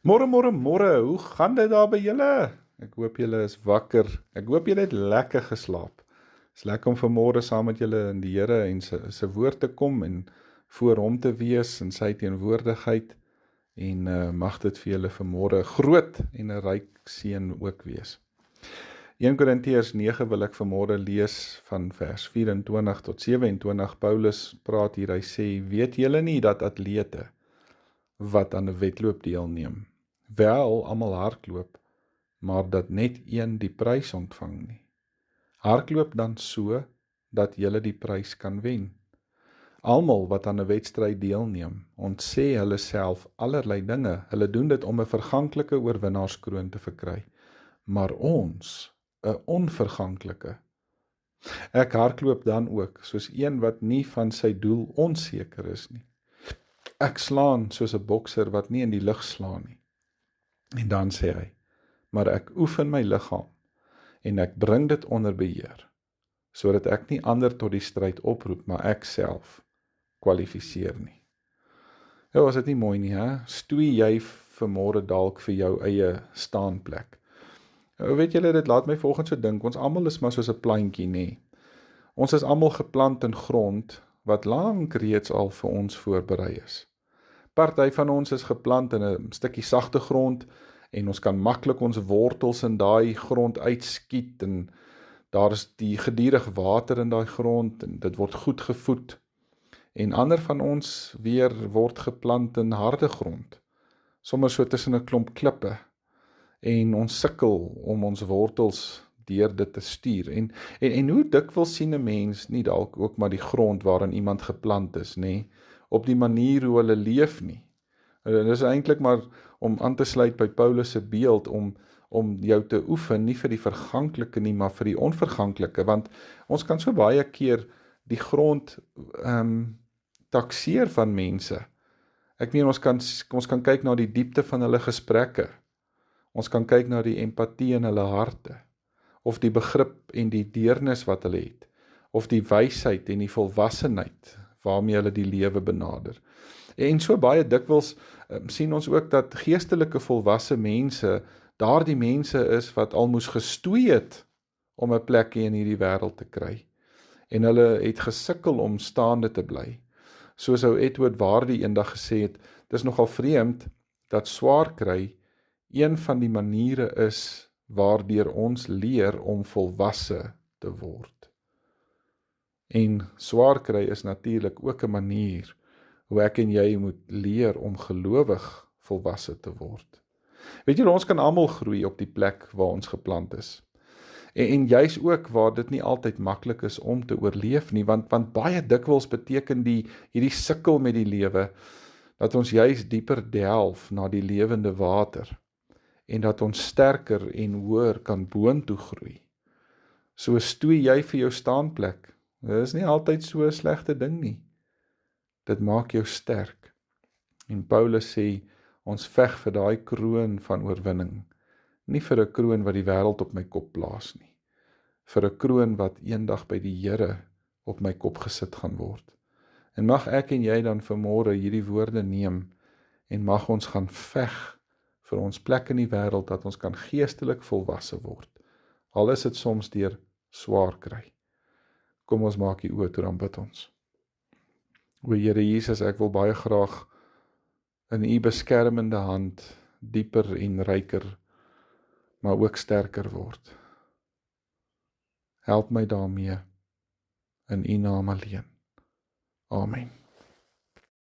Môre, môre, môre, hoe gaan dit daar by julle? Ek hoop julle is wakker. Ek hoop julle het lekker geslaap. Is lekker om vanmôre saam met julle in die Here en sy woord te kom en voor hom te wees in sy teenwoordigheid en mag dit vir julle vanmôre groot en 'n ryk seën ook wees. 1 Korintiërs 9 wil ek vanmôre lees van vers 24 tot 27. Paulus praat hier, hy sê, weet julle nie dat atlete wat aan 'n wedloop deelneem, wel almal hardloop, maar dat net een die prys ontvang nie. Hardloop dan so, dat julle die prys kan wen. Almal wat aan 'n wedstryd deelneem, ontsê hulle self allerlei dinge. Hulle doen dit om 'n verganklike oorwinnaarskroon te verkry, maar ons 'n onverganklike. Ek hardloop dan ook, soos een wat nie van sy doel onseker is nie. Ek slaan soos 'n bokser wat nie in die lug slaan nie. En dan sê hy, maar ek oefen my liggaam en ek bring dit onder beheer, sodat ek nie ander tot die stryd oproep, maar ek self kwalifiseer nie. Ja, was dit nie mooi nie, hè? Stoei jy vanmôre dalk vir jou eie staanplek? Weet julle, dit laat my volgens so dink, ons almal is maar soos 'n plantjie, nê? Ons is almal geplant in grond wat lank reeds al vir ons voorberei is. Party van ons is geplant in 'n stukkie sagte grond en ons kan maklik ons wortels in daai grond uitskiet en daar is die gedurig water in daai grond en dit word goed gevoed. En ander van ons weer word geplant in harde grond, sommer so tussen 'n klomp klippe en ons sukkel om ons wortels deur dit te stuur. En hoe dikwels sien 'n mens nie dalk ook maar die grond waarin iemand geplant is, nê? Op die manier hoe hulle leef nie. Dit is eintlik maar om aan te sluit by Paulus se beeld om jou te oefen, nie vir die verganklike nie, maar vir die onverganklike, want ons kan so baie keer die grond takseer van mense. Ek meen, ons kan kyk na die diepte van hulle gesprekke. Ons kan kyk na die empatie in hulle harte, of die begrip en die deernis wat hulle het, of die wysheid en die volwassenheid waarmee hulle die lewe benader. En so baie dikwels sien ons ook dat geestelike volwasse mense, daardie mense is wat al moes gestoei het om 'n plekkie in hierdie wêreld te kry. En hulle het gesukkel om staande te bly. Soos ou Edward Waardie eendag gesê het, dis nogal vreemd dat swaar kry een van die maniere is waardeur ons leer om volwasse te word. En swaar kry is natuurlik ook 'n manier hoe ek en jy moet leer om gelowig volwasse te word. Weet julle, ons kan almal groei op die plek waar ons geplant is. En juis ook waar dit nie altyd maklik is om te oorleef nie, want baie dikwels beteken hierdie sukkel met die lewe, dat ons juis dieper delf na die lewende water, en dat ons sterker en hoër kan boontoe groei. So stoei jy vir jou staanplek. Dit is nie altyd so 'n slegte ding nie. Dit maak jou sterk. En Paulus sê, ons veg vir daai kroon van oorwinning, nie vir 'n kroon wat die wêreld op my kop plaas nie, vir 'n kroon wat eendag by die Here op my kop gesit gaan word. En mag ek en jy dan vanmôre hierdie woorde neem en mag ons gaan veg vir ons plek in die wêreld, dat ons kan geestelik volwasse word, al is dit soms deur swaar kry. Kom ons maak die oë toe, dan bid ons. O Here Jesus, ek wil baie graag in u beskermende hand dieper en ryker, maar ook sterker word. Help my daarmee in u naam alleen. Amen.